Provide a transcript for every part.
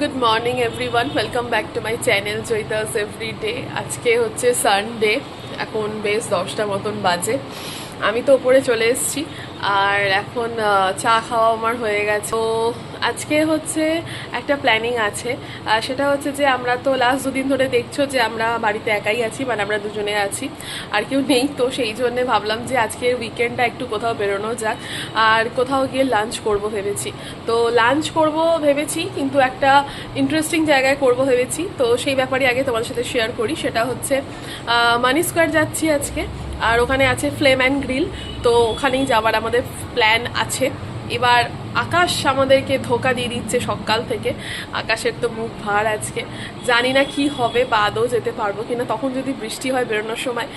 Good morning everyone, welcome back to my channel Joyita's everyday. আজকে হচ্ছে Sunday, এখন বেশ 10টা মতন বাজে। আমি তো ওপরে চলে এসেছি আর এখন চা খাওয়া আমার হয়ে গেছে। তো আজকে হচ্ছে একটা প্ল্যানিং আছে, সেটা হচ্ছে যে আমরা তো লাস্ট দুদিন ধরে দেখছো যে আমরা বাড়িতে একাই আছি, মানে আমরা দুজনে আছি, আর কেউ নেই। তো সেই জন্যে ভাবলাম যে আজকের উইকেন্ডটা একটু কোথাও বেরোনো যাক আর কোথাও গিয়ে লাঞ্চ করব ভেবেছি। তো লাঞ্চ করব ভেবেছি, কিন্তু একটা ইন্টারেস্টিং জায়গায় করব ভেবেছি। তো সেই ব্যাপারে আগে তোমাদের সাথে শেয়ার করি। সেটা হচ্ছে মানি স্কোয়ার যাচ্ছি আজকে, আর ওখানে আছে ফ্লেম অ্যান্ড গ্রিল। তো ওখানেই যাওয়ার আমাদের প্ল্যান আছে। এবার আকাশ আমাদেরকে ধোকা দিয়ে দিচ্ছে সকাল থেকে। আকাশের তো মুখ ভার আজকে, জানি না কি হবে বা আদৌ যেতে পারবো কিনা, তখন যদি বৃষ্টি হয় বেরোনোর সময়।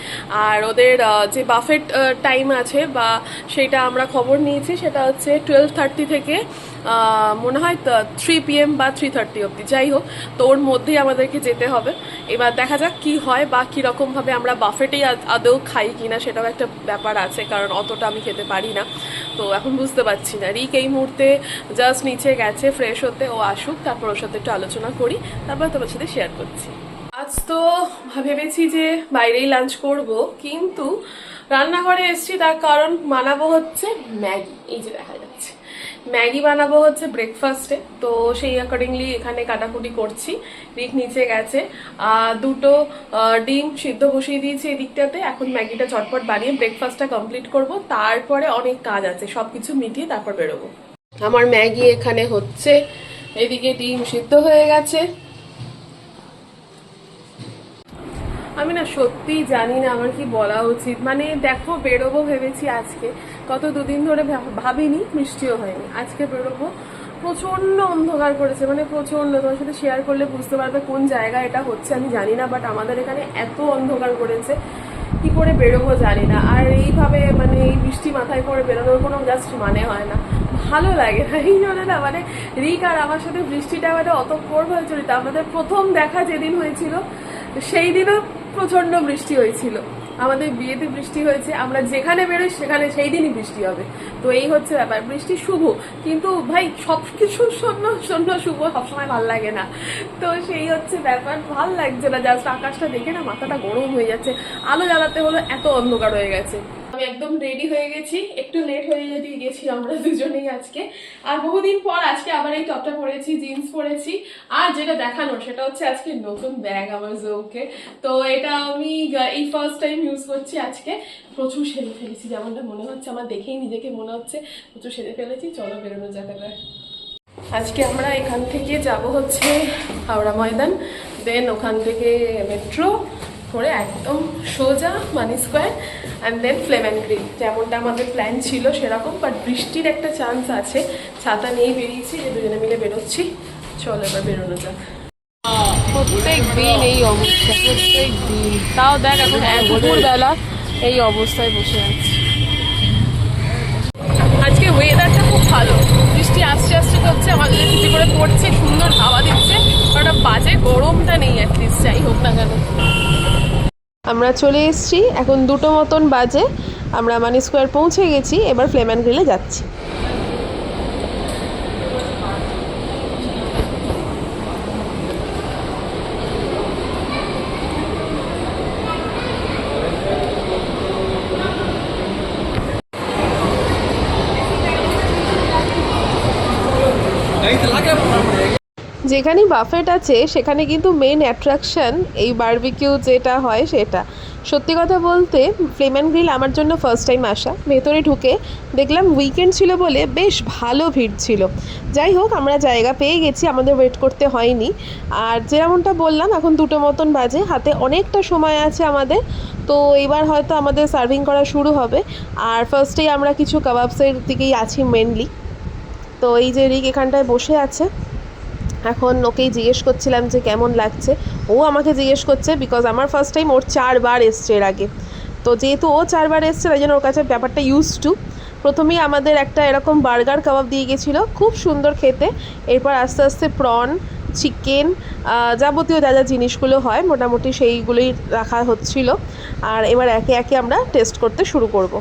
আর ওদের যে বাফেট টাইম আছে বা সেটা আমরা খবর নিয়েছি, সেটা হচ্ছে 12:30 থেকে মনে হয় 3 PM বা 3:30 অবধি, যাই হোক। তো ওর মধ্যেই আমাদেরকে যেতে হবে। এবার দেখা যাক কি হয় বা কীরকমভাবে আমরা বাফেটেই আদৌ খাই কিনা, সেটাও একটা ব্যাপার আছে, কারণ অতটা আমি খেতে পারি না। তো এখন বুঝতে পারছি না। রিক এই মুহূর্তে জাস্ট নিচে গেছে ফ্রেশ হতে, ও আসুক, তারপর ওর সাথে একটু আলোচনা করি, তারপর তোমার সাথে শেয়ার করছি। আজ তো ভেবেছি যে বাইরেই লাঞ্চ করব, কিন্তু রান্নাঘরে এসেছি তার কারণ বানাবো হচ্ছে ম্যাগি। এই যে দেখা যাচ্ছে ম্যাগি বানাবো হচ্ছে ব্রেকফাস্টে। তো সেই অ্যাকর্ডিংলি এখানে কাটাকুটি করছি। রিক নিচে গেছে, দুটো ডিম সিদ্ধ বসিয়ে দিয়েছি এদিকটাতে। এখন ম্যাগিটা চটপট বানিয়ে ব্রেকফাস্টটা কমপ্লিট করব, তারপরে অনেক কাজ আছে, সবকিছু মিটিয়ে তারপর বেরোবো। আমার ম্যাগি এখানে হচ্ছে, এদিকে ডিম সিদ্ধ হয়ে গেছে। আমি না সত্যি জানি না আমার কি বলা উচিত। মানে দেখো, বেরোবো ভেবেছি আজকে, গত দুদিন ধরে ভাবিনি, বৃষ্টিও হয়নি। আজকে বেরোবো, প্রচন্ড অন্ধকার করেছে, মানে প্রচন্ড। তোমার সাথে শেয়ার করলে বুঝতে পারবে কোন জায়গায় এটা হচ্ছে আমি জানি না, বাট আমাদের এখানে এত অন্ধকার করেছে, কি করে বেরোবো জানি না। আর এইভাবে মানে এই বৃষ্টি মাথায় করে বেরোনোর কোনো জাস্ট মানে হয় না, ভালো লাগে না। এই জন্য না, মানে রিক আর আমার সাথে বৃষ্টিটা মানে অত প্রভাবিত। আমাদের প্রথম দেখা যেদিন হয়েছিল, সেই দিনও প্রচন্ড বৃষ্টি হয়েছিল। আমাদের বিয়েতে বৃষ্টি হয়েছে, আমরা যেখানে বেরোই সেখানে সেই দিনই বৃষ্টি হবে। তো এই হচ্ছে ব্যাপার, বৃষ্টি শুভ, কিন্তু ভাই সব কিছু শূন্য শূন্য শুভ সবসময় ভাল লাগে না। তো সেই হচ্ছে ব্যাপার, ভাল লাগছে না। জাস্ট আকাশটা দেখে না মাথাটা গরম হয়ে যাচ্ছে। আলো জ্বালাতে হলো, এত অন্ধকার হয়ে গেছে। আমি একদম রেডি হয়ে গেছি, একটু লেট হয়ে গেছি আমরা দুজনেই আজকে। আর বহুদিন পর আজকে আবার এই টপটা পরেছি, জিন্স পরেছি। আর যেটা দেখানোর সেটা হচ্ছে আজকে নতুন ব্যাগ আমার জোকে। তো এটা আমি এই ফার্স্ট টাইম ইউজ করছি আজকে। প্রচুর সেরে ফেলেছি, যেমনটা মনে হচ্ছে, আমার দেখেই নিজেকে মনে হচ্ছে প্রচুর সেরে ফেলেছি। চলো বেরোনো যাক এবার। আজকে আমরা এখান থেকে যাব হচ্ছে হাওড়া ময়দান, দেন ওখান থেকে মেট্রো করে একদম সোজা Mani Square, and then Flame and Grill, যেমনটা আমাদের প্ল্যান ছিল সেরকম। বাট বৃষ্টির একটা চান্স আছে, ছাতা নিয়েই বেরিয়েছি, যে দুজনে মিলে বেরোচ্ছি। চলো এবার বেরোনো যাক। প্রত্যেক দিন এই অবস্থা, প্রত্যেক দিন। তাও দেখ এখন দুপুরবেলা এই অবস্থায় বসে আছি। আজকে ওয়েদারটা খুব ভালো, বৃষ্টি আসতে আসতে হচ্ছে, আমাদের কিছু করে পড়ছে, সুন্দর হাওয়া দিচ্ছে, ওটা বাজে গরমটা নেই অ্যাটলিস্ট, যাই হোক না কেন। আমরা চলে এসেছি, এখন 2টো মতন বাজে, আমরা মানি স্কোয়ার পৌঁছে গেছি। এবার ফ্লেম অ্যান্ড গ্রিলে যাচ্ছি। যেখানে বাফেট আছে সেখানে কিন্তু মেন অ্যাট্রাকশন এই বারবিকিউ যেটা হয় সেটা। সত্যি কথা বলতে ফ্লেম অ্যান্ড গ্রিল আমার জন্য ফার্স্ট টাইম আসা। ভেতরে ঢুকে দেখলাম উইকেন্ড ছিল বলে বেশ ভালো ভিড় ছিল। যাই হোক, আমরা জায়গা পেয়ে গেছি, আমাদের ওয়েট করতে হয়নি। আর যেমনটা বললাম, এখন 2টো মতন বাজে, হাতে অনেকটা সময় আছে আমাদের। তো এবার হয়তো আমাদের সার্ভিং করা শুরু হবে। আর ফার্স্টেই আমরা কিছু কাবাবসের দিকেই আছি মেনলি। তো এই যে রিক এখানটায় বসে আছে, এখন ওকেই জিজ্ঞেস করছিলাম যে কেমন লাগছে। ও আমাকে জিজ্ঞেস করছে, বিকজ আমার ফার্স্ট টাইম, ওর 4বার এসছে এর আগে। তো যেহেতু ও 4বার এসছে, তাই জন্য ওর কাছে ব্যাপারটা ইউজ টু। প্রথমেই আমাদের একটা এরকম বার্গার কাবাব দিয়ে গেছিলো, খুব সুন্দর খেতে। এরপর আস্তে আস্তে প্রন, চিকেন, যাবতীয় যা যা জিনিসগুলো হয় মোটামুটি সেইগুলোই রাখা হচ্ছিল। আর এবার একে একে আমরা টেস্ট করতে শুরু করব।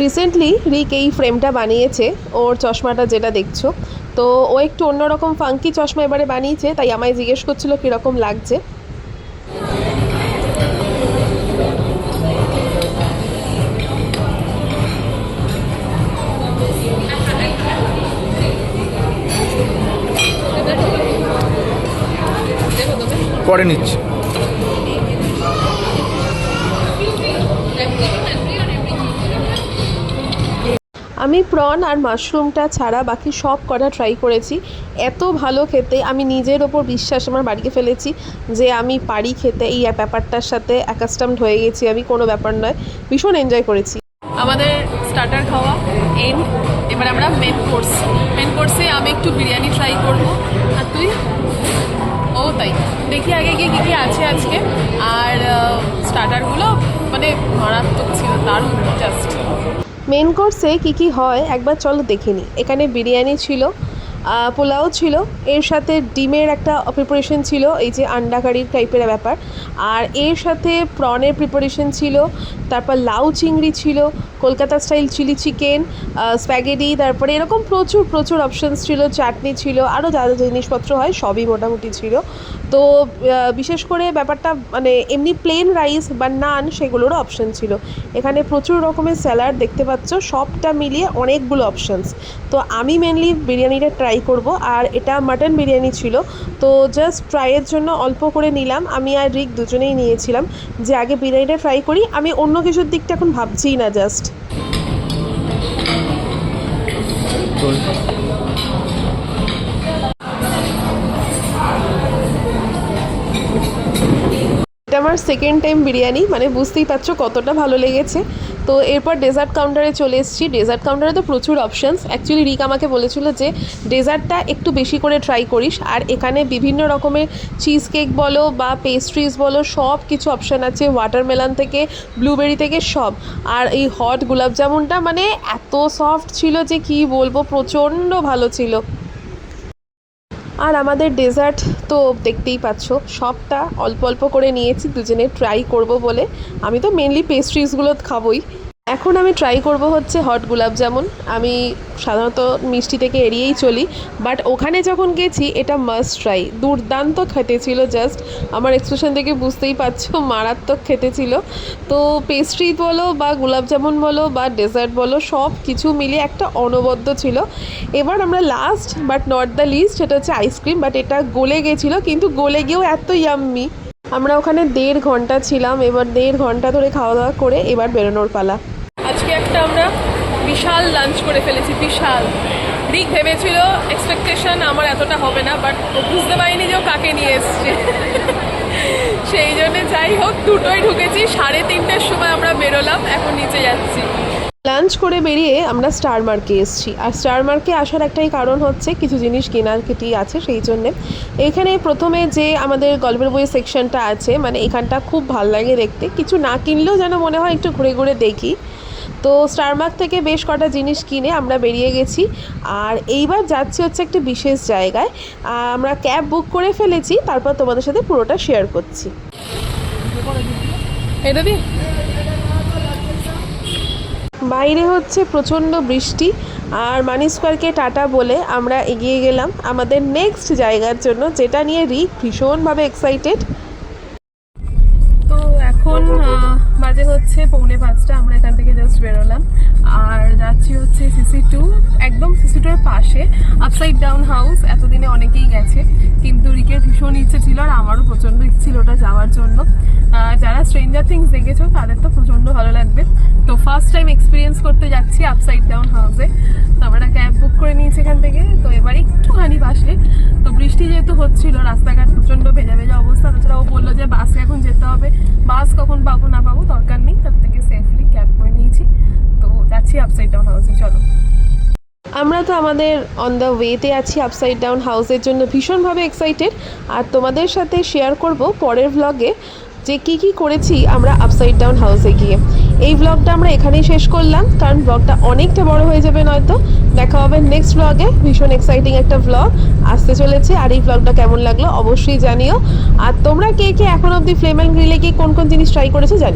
রিসেন্টলি রিক এই ফ্রেমটা বানিয়েছে, ওর চশমাটা যেটা দেখছো। তো ও একটু অন্যরকম ফাঙ্কি চশমা এবারে বানিয়েছে, তাই আমায় জিজ্ঞেস করছিল কীরকম লাগছে। পরে নিচ্ছি। আমি প্রন আর মাশরুমটা ছাড়া বাকি সব কটা ট্রাই করেছি। এত ভালো খেতে, আমি নিজের ওপর বিশ্বাস আমার বাড়িতে ফেলেছি যে আমি পারি খেতে। এই ব্যাপারটার সাথে অ্যাকাস্টমড হয়ে গেছি আমি, কোনো ব্যাপার নয়, ভীষণ এনজয় করেছি। আমাদের স্টার্টার খাওয়া এন্ড, এবার আমরা মেন কোর্সে আমি একটু বিরিয়ানি ট্রাই করব। আর তুই? ও তাই, দেখি আগে গিয়ে কী কী আছে আজকে। আর স্টার্টারগুলো মানে মারাত্মক ছিল, দারুণ জাস্ট। মেন কোর্সে কী কী হয় একবার চলো দেখে নিই। এখানে বিরিয়ানি ছিল, পোলাও ছিল, এর সাথে ডিমের একটা প্রিপারেশন ছিল, এই যে আন্ডা কারির টাইপের ব্যাপার। আর এর সাথে প্রনের প্রিপারেশন ছিল, তারপর লাউ চিংড়ি ছিল, Kolkata style chilli chicken, spaghetti, তারপরে এরকম প্রচুর প্রচুর অপশানস ছিল, চাটনি ছিল, আরও যা যা জিনিসপত্র হয় সবই মোটামুটি ছিল। তো বিশেষ করে ব্যাপারটা মানে এমনি প্লেন রাইস বা নান সেগুলোরও অপশান ছিল। এখানে প্রচুর রকমের স্যালাড দেখতে পাচ্ছ, সবটা মিলিয়ে অনেকগুলো অপশানস। তো আমি মেনলি বিরিয়ানিটা ট্রাই করব, আর এটা মাটন বিরিয়ানি ছিল। তো জাস্ট ট্রাইয়ের জন্য অল্প করে নিলাম, আমি আর রিক দুজনেই নিয়েছিলাম যে আগে বিরিয়ানিটা ট্রাই করি। আমি অন্য কিছুর দিকটা এখন ভাবছিই না, জাস্ট এটা আমার সেকেন্ড টাইম বিরিয়ানি, মানে বুঝতেই পারছো কতটা ভালো লেগেছে। তো এরপর ডেজার্ট কাউন্টারে চলে এসেছি। ডেজার্ট কাউন্টারে তো প্রচুর অপশানস। অ্যাকচুয়ালি রিক আমাকে বলেছিল যে ডেজার্টটা একটু বেশি করে ট্রাই করিস, আর এখানে বিভিন্ন রকমের চিজ কেক বলো বা পেস্ট্রিজ বলো, সব কিছু অপশান আছে, ওয়াটারমেলন থেকে ব্লুবেরি থেকে সব। আর এই হট গোলাপজামুনটা মানে এত সফট ছিল যে কি বলবো, প্রচণ্ড ভালো ছিল। আর আমাদের ডেজার্ট তো দেখতেই পাচ্ছ, সবটা অল্প অল্প করে নিয়েছি দুজনে ট্রাই করব বলে। আমি তো মেনলি পেস্ট্রিজগুলো খাবোই। এখন আমি ট্রাই করব হচ্ছে হট গোলাপজামুন। আমি সাধারণত মিষ্টি থেকে এড়িয়েই চলি, বাট ওখানে যখন গেছি এটা মাস্ট ট্রাই। দুর্দান্ত খেতে ছিল, জাস্ট আমার এক্সপ্রেশন থেকে বুঝতেই পারছো মারাত্মক খেতে ছিল। তো পেস্ট্রি বলো বা গোলাপজামুন বলো বা ডেজার্ট বলো, সব কিছু মিলিয়ে একটা অনবদ্য ছিল। এবার আমরা last but not the least, সেটা হচ্ছে আইসক্রিম। বাট এটা গলে গেছিলো, কিন্তু গলে গিয়েও এত ইয়াম্মি। আমরা ওখানে 1.5 ঘন্টা ছিলাম। এবার 1.5 ঘন্টা ধরে খাওয়া দাওয়া করে এবার বেরোনোর পালা। আজকে একটা আমরা বিশাল লাঞ্চ করে ফেলেছি, বিশাল। রিক ভেবেছিল এক্সপেকটেশন আমার এতটা হবে না, বাট ও বুঝতে পারিনি যে ও কাকে নিয়ে এসছে। সেই জন্য যাই হোক দুটোই ঢুকেছি। 3:30টার সময় আমরা বেরোলাম, এখন নিচে যাচ্ছি। লাঞ্চ করে বেরিয়ে আমরা স্টার মার্কে এসেছি। আর স্টার মার্কে আসার একটাই কারণ হচ্ছে কিছু জিনিস কেনার কেটি আছে, সেই জন্যে। এখানে প্রথমে যে আমাদের গল্পের বই সেকশনটা আছে, মানে এখানটা খুব ভাল লাগে দেখতে। কিছু না কিনলেও যেন মনে হয় একটু ঘুরে ঘুরে দেখি। তো স্টার মার্ক থেকে বেশ কটা জিনিস কিনে আমরা বেরিয়ে গেছি। আর এইবার যাচ্ছি হচ্ছে একটা বিশেষ জায়গায়। আমরা ক্যাব বুক করে ফেলেছি, তারপর তোমাদের সাথে পুরোটা শেয়ার করছি। এটা দি বাইরে হচ্ছে প্রচণ্ড বৃষ্টি, আর মানি স্কোয়ারকে টাটা বলে আমরা এগিয়ে গেলাম আমাদের নেক্সট জায়গার জন্য, যেটা নিয়ে রিক ভীষণভাবে এক্সাইটেড। তো এখন বাজে হচ্ছে 4:45, আমরা এখান থেকে জাস্ট বেরোলাম আর যাচ্ছি হচ্ছে CC2, একদম CC2 এর পাশে আপসাইড ডাউন হাউস। এতদিনে অনেকেই গেছে, কিন্তু রিকের ভীষণ ইচ্ছে ছিল আর আমারও প্রচণ্ড ইচ্ছে ছিল ওটা যাওয়ার জন্য। যারা স্ট্রেঞ্জার থিংস দেখেছো তাদের তো প্রচণ্ড ভালো লাগবে। তো ফার্স্ট টাইম এক্সপিরিয়েন্স করতে যাচ্ছি আপসাইড ডাউন হাউসে। তো আমরা ক্যাব বুক করে নিয়েছি এখান থেকে। তো এবার একটুখানি পাশে, তো বৃষ্টি যেহেতু হচ্ছিল, রাস্তাঘাট প্রচণ্ড ভেজা ভেজা অবস্থা। তাছাড়া ও বললো যে বাসে এখন যেতে হবে, বাস কখন পাবো না পাবো দরকার নেই, তার থেকে সেফলি ক্যাব করে নিয়েছি। তো যাচ্ছি আপসাইড ডাউন হাউসে, চলো। আমরা তো আমাদের অন দ্য ওয়েতে আছি আপসাইড ডাউন হাউসের জন্য, ভীষণভাবে এক্সাইটেড। আর তোমাদের সাথে শেয়ার করব পরের ভ্লগে যে কি কি করেছি আমরা আপসাইড ডাউন হাউসে গিয়ে। এই ভ্লগটা আমরা এখানেই শেষ করলাম, কারণ ভ্লগটা অনেকটা বড় হয়ে যাবে নয়তো। দেখা হবে নেক্সট ভ্লগে, ভীষণ এক্সাইটিং একটা ভ্লগ আসতে চলেছে। আর এই ভ্লগটা কেমন লাগলো অবশ্যই জানিও। আর তোমরা কে কে এখন অবধি ফ্লেম অ্যান্ড গ্রিলে গিয়ে কোন কোন জিনিস ট্রাই করেছো জানি।